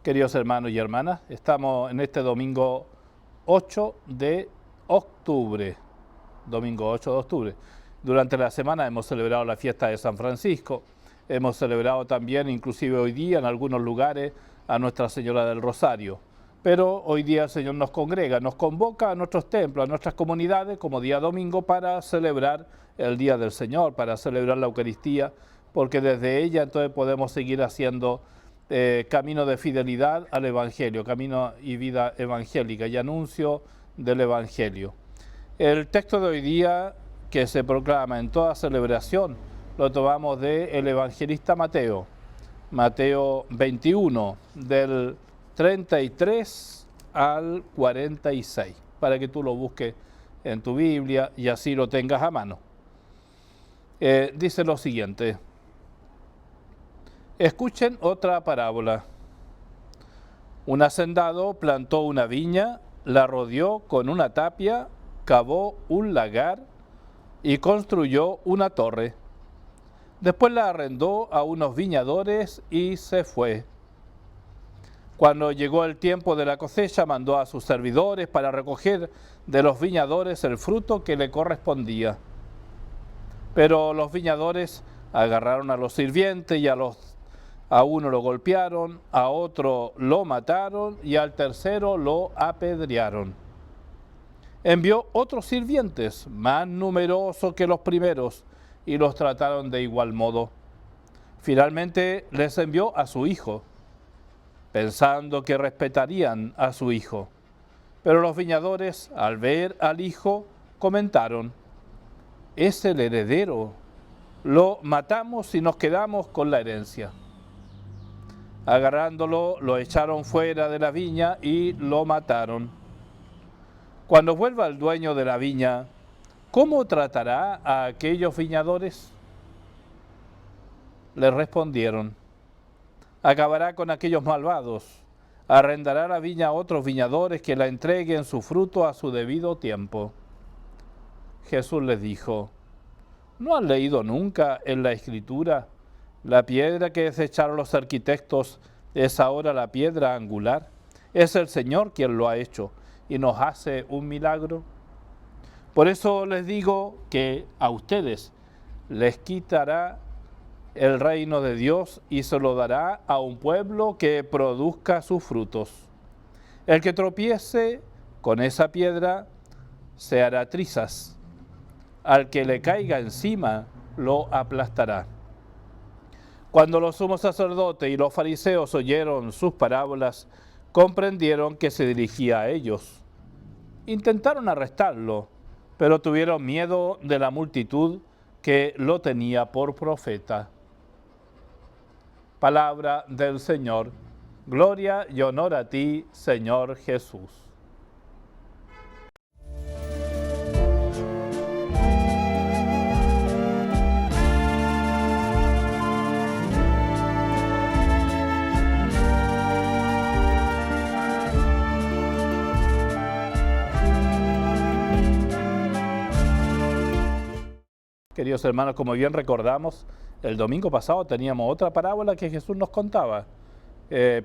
Queridos hermanos y hermanas, estamos en este domingo 8 de octubre, domingo 8 de octubre. Durante la semana hemos celebrado la fiesta de San Francisco, hemos celebrado también, inclusive hoy día en algunos lugares, a Nuestra Señora del Rosario. Pero hoy día el Señor nos congrega, nos convoca a nuestros templos, a nuestras comunidades, como día domingo, para celebrar el Día del Señor, para celebrar la Eucaristía, porque desde ella entonces podemos seguir haciendo camino de fidelidad al Evangelio, camino y vida evangélica y anuncio del Evangelio. El texto de hoy día que se proclama en toda celebración lo tomamos del evangelista Mateo, Mateo 21, del 33 al 46, para que tú lo busques en tu Biblia y así lo tengas a mano. Dice lo siguiente: escuchen otra parábola. Un hacendado plantó una viña, la rodeó con una tapia, cavó un lagar y construyó una torre. Después la arrendó a unos viñadores y se fue. Cuando llegó el tiempo de la cosecha, mandó a sus servidores para recoger de los viñadores el fruto que le correspondía. Pero los viñadores agarraron a los sirvientes y a uno lo golpearon, a otro lo mataron y al tercero lo apedrearon. Envió otros sirvientes, más numerosos que los primeros, y los trataron de igual modo. Finalmente les envió a su hijo, pensando que respetarían a su hijo. Pero los viñadores, al ver al hijo, comentaron: es el heredero, lo matamos y nos quedamos con la herencia. Agarrándolo, lo echaron fuera de la viña y lo mataron. Cuando vuelva el dueño de la viña, ¿cómo tratará a aquellos viñadores? Le respondieron: acabará con aquellos malvados, arrendará la viña a otros viñadores que la entreguen su fruto a su debido tiempo. Jesús les dijo: ¿no han leído nunca en la Escritura: la piedra que desecharon los arquitectos es ahora la piedra angular? Es el Señor quien lo ha hecho y nos hace un milagro. Por eso les digo que a ustedes les quitará el reino de Dios y se lo dará a un pueblo que produzca sus frutos. El que tropiece con esa piedra se hará trizas. Al que le caiga encima lo aplastará. Cuando los sumos sacerdotes y los fariseos oyeron sus parábolas, comprendieron que se dirigía a ellos. Intentaron arrestarlo, pero tuvieron miedo de la multitud que lo tenía por profeta. Palabra del Señor. Gloria y honor a ti, Señor Jesús. Queridos hermanos, como bien recordamos, el domingo pasado teníamos otra parábola que Jesús nos contaba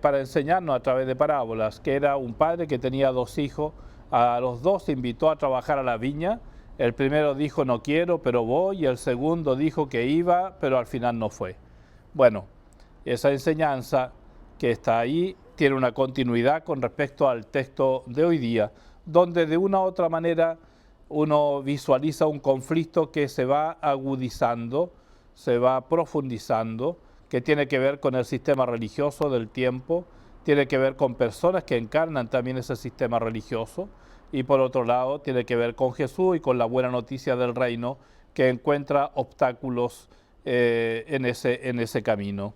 para enseñarnos a través de parábolas, que era un padre que tenía dos hijos, a los dos invitó a trabajar a la viña. El primero dijo: no quiero, pero voy, y el segundo dijo que iba, pero al final no fue. Bueno, esa enseñanza que está ahí tiene una continuidad con respecto al texto de hoy día, donde de una u otra manera uno visualiza un conflicto que se va agudizando, se va profundizando, que tiene que ver con el sistema religioso del tiempo, tiene que ver con personas que encarnan también ese sistema religioso, y por otro lado tiene que ver con Jesús y con la buena noticia del reino, que encuentra obstáculos en ese camino.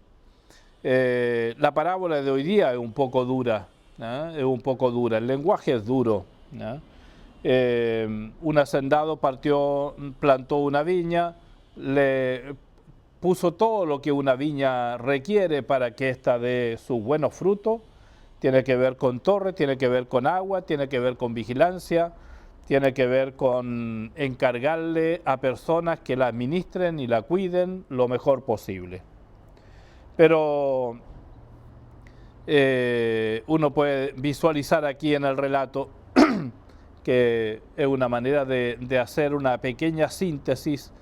La parábola de hoy día es un poco dura, es un poco dura, el lenguaje es duro. Un hacendado plantó una viña, le puso todo lo que una viña requiere para que ésta dé sus buenos frutos. Tiene que ver con torre, tiene que ver con agua, tiene que ver con vigilancia, tiene que ver con encargarle a personas que la administren y la cuiden lo mejor posible. Pero Uno puede visualizar aquí en el relato que es una manera de hacer una pequeña síntesis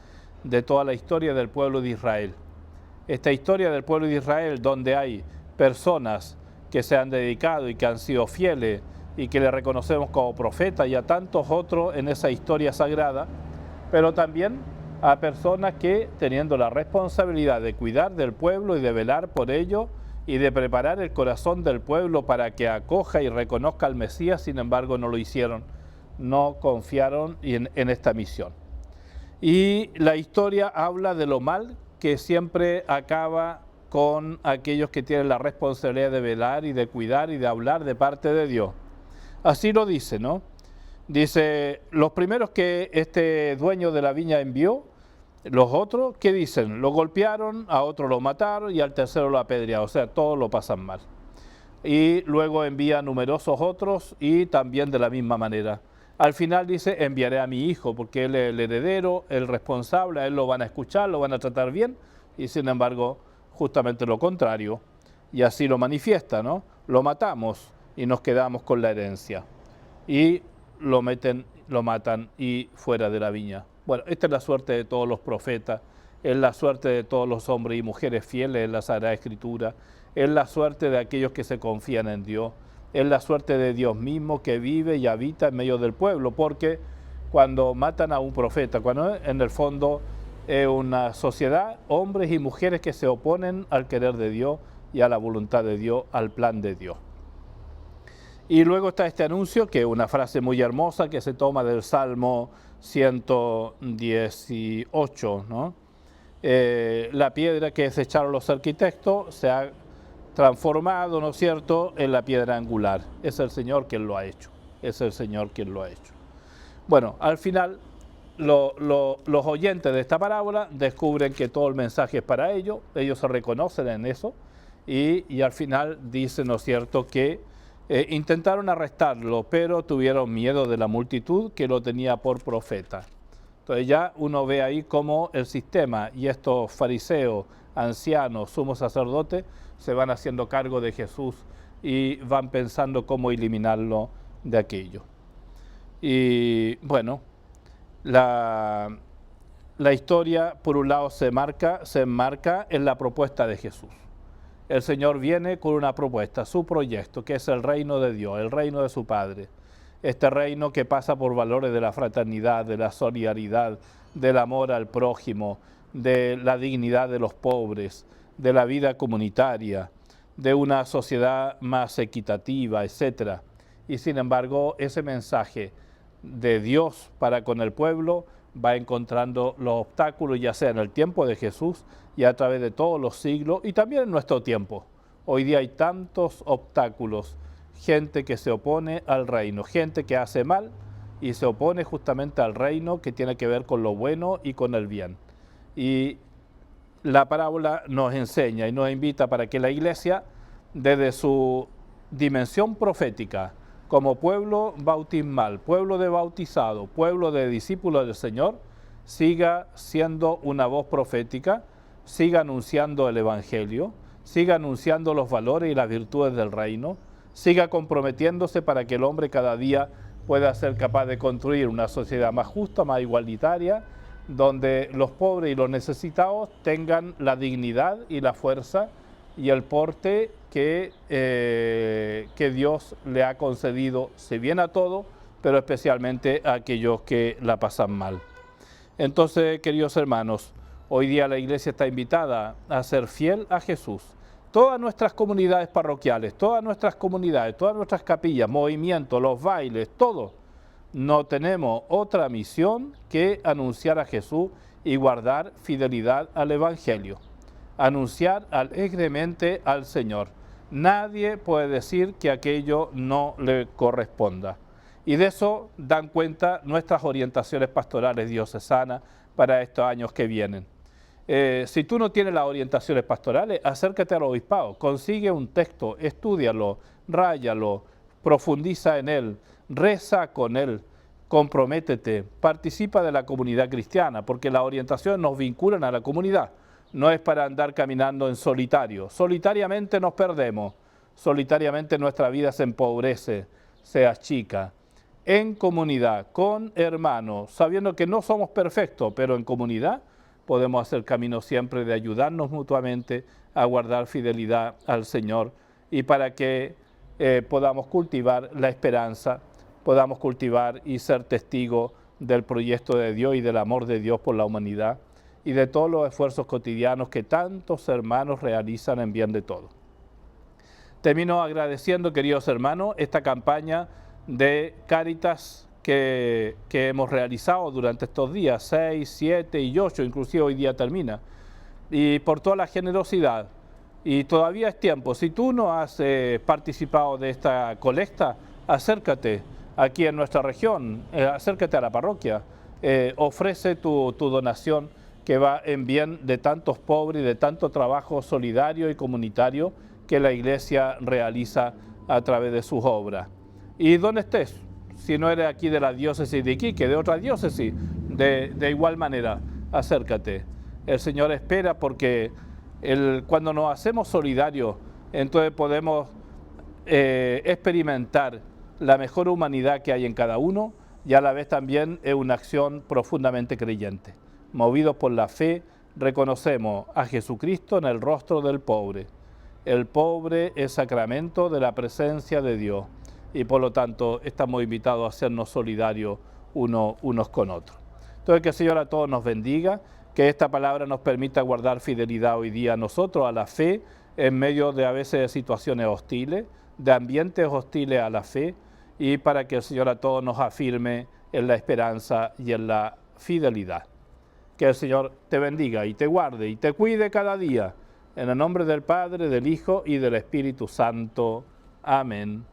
de toda la historia del pueblo de Israel. Esta historia del pueblo de Israel, donde hay personas que se han dedicado y que han sido fieles y que le reconocemos como profeta, y a tantos otros en esa historia sagrada, pero también a personas que, teniendo la responsabilidad de cuidar del pueblo y de velar por ello y de preparar el corazón del pueblo para que acoja y reconozca al Mesías, sin embargo no lo hicieron, no confiaron en esta misión. Y la historia habla de lo mal que siempre acaba con aquellos que tienen la responsabilidad de velar y de cuidar y de hablar de parte de Dios. Así lo dice, ¿no? Dice, los primeros que este dueño de la viña envió, los otros, ¿qué dicen? Lo golpearon, a otro lo mataron y al tercero lo apedrearon, o sea, todos lo pasan mal. Y luego envía numerosos otros y también de la misma manera. Al final dice, enviaré a mi hijo, porque él es el heredero, el responsable, a él lo van a escuchar, lo van a tratar bien, y sin embargo, justamente lo contrario, y así lo manifiesta, ¿no? Lo matamos y nos quedamos con la herencia. Y lo matan y fuera de la viña. Bueno, esta es la suerte de todos los profetas, es la suerte de todos los hombres y mujeres fieles en la Sagrada Escritura, es la suerte de aquellos que se confían en Dios, es la suerte de Dios mismo que vive y habita en medio del pueblo, porque cuando matan a un profeta, cuando en el fondo es una sociedad, hombres y mujeres que se oponen al querer de Dios y a la voluntad de Dios, al plan de Dios. Y luego está este anuncio, que es una frase muy hermosa que se toma del Salmo 118, ¿no? La piedra que desecharon los arquitectos se ha transformado, ¿no es cierto?, en la piedra angular. Es el Señor quien lo ha hecho, es el Señor quien lo ha hecho. Bueno, al final los oyentes de esta parábola descubren que todo el mensaje es para ellos se reconocen en eso y al final dicen, ¿no es cierto?, que intentaron arrestarlo, pero tuvieron miedo de la multitud que lo tenía por profeta. Entonces ya uno ve ahí cómo el sistema y estos fariseos, ancianos, sumos sacerdotes, se van haciendo cargo de Jesús y van pensando cómo eliminarlo de aquello. Y bueno, la historia por un lado se enmarca en la propuesta de Jesús. El Señor viene con una propuesta, su proyecto, que es el reino de Dios, el reino de su Padre. Este reino que pasa por valores de la fraternidad, de la solidaridad, del amor al prójimo, de la dignidad de los pobres, de la vida comunitaria, de una sociedad más equitativa, etc. Y sin embargo, ese mensaje de Dios para con el pueblo va encontrando los obstáculos, ya sea en el tiempo de Jesús y a través de todos los siglos, y también en nuestro tiempo. Hoy día hay tantos obstáculos, gente que se opone al reino, gente que hace mal y se opone justamente al reino que tiene que ver con lo bueno y con el bien. Y la parábola nos enseña y nos invita para que la Iglesia, desde su dimensión profética, como pueblo bautismal, pueblo de bautizado, pueblo de discípulos del Señor, siga siendo una voz profética, siga anunciando el Evangelio, siga anunciando los valores y las virtudes del reino, siga comprometiéndose para que el hombre cada día pueda ser capaz de construir una sociedad más justa, más igualitaria, donde los pobres y los necesitados tengan la dignidad y la fuerza y el porte que Dios le ha concedido, si bien a todos, pero especialmente a aquellos que la pasan mal. Entonces, queridos hermanos, hoy día la Iglesia está invitada a ser fiel a Jesús. Todas nuestras comunidades parroquiales, todas nuestras comunidades, todas nuestras capillas, movimientos, los bailes, todo, no tenemos otra misión que anunciar a Jesús y guardar fidelidad al Evangelio. Anunciar alegremente al Señor. Nadie puede decir que aquello no le corresponda. Y de eso dan cuenta nuestras orientaciones pastorales diocesanas para estos años que vienen. Si tú no tienes las orientaciones pastorales, acércate al obispado, consigue un texto, estúdialo, ráyalo, profundiza en él, reza con él, comprométete, participa de la comunidad cristiana, porque las orientaciones nos vinculan a la comunidad. No es para andar caminando en solitario. Solitariamente nos perdemos. solitariamente nuestra vida se empobrece, se achica. En comunidad, con hermanos, sabiendo que no somos perfectos, pero en comunidad podemos hacer camino siempre de ayudarnos mutuamente a guardar fidelidad al Señor y para que podamos cultivar la esperanza, podamos cultivar y ser testigos del proyecto de Dios y del amor de Dios por la humanidad y de todos los esfuerzos cotidianos que tantos hermanos realizan en bien de todos. Termino agradeciendo, queridos hermanos, esta campaña de Cáritas que hemos realizado durante estos días, 6, 7 y 8, inclusive hoy día termina, y por toda la generosidad. Y todavía es tiempo, si tú no has participado de esta colecta, acércate aquí en nuestra región, acércate a la parroquia, ofrece tu donación que va en bien de tantos pobres y de tanto trabajo solidario y comunitario que la Iglesia realiza a través de sus obras. Y donde estés, si no eres aquí de la diócesis de Iquique, de otra diócesis, de igual manera, acércate. El Señor espera porque cuando nos hacemos solidarios, entonces podemos experimentar la mejor humanidad que hay en cada uno y a la vez también es una acción profundamente creyente. Movidos por la fe, reconocemos a Jesucristo en el rostro del pobre. El pobre es sacramento de la presencia de Dios y por lo tanto estamos invitados a hacernos solidarios unos con otros. Entonces que el Señor a todos nos bendiga, que esta palabra nos permita guardar fidelidad hoy día a nosotros, a la fe, en medio de a veces de situaciones hostiles, de ambientes hostiles a la fe, y para que el Señor a todos nos afirme en la esperanza y en la fidelidad. Que el Señor te bendiga y te guarde y te cuide cada día. En el nombre del Padre, del Hijo y del Espíritu Santo. Amén.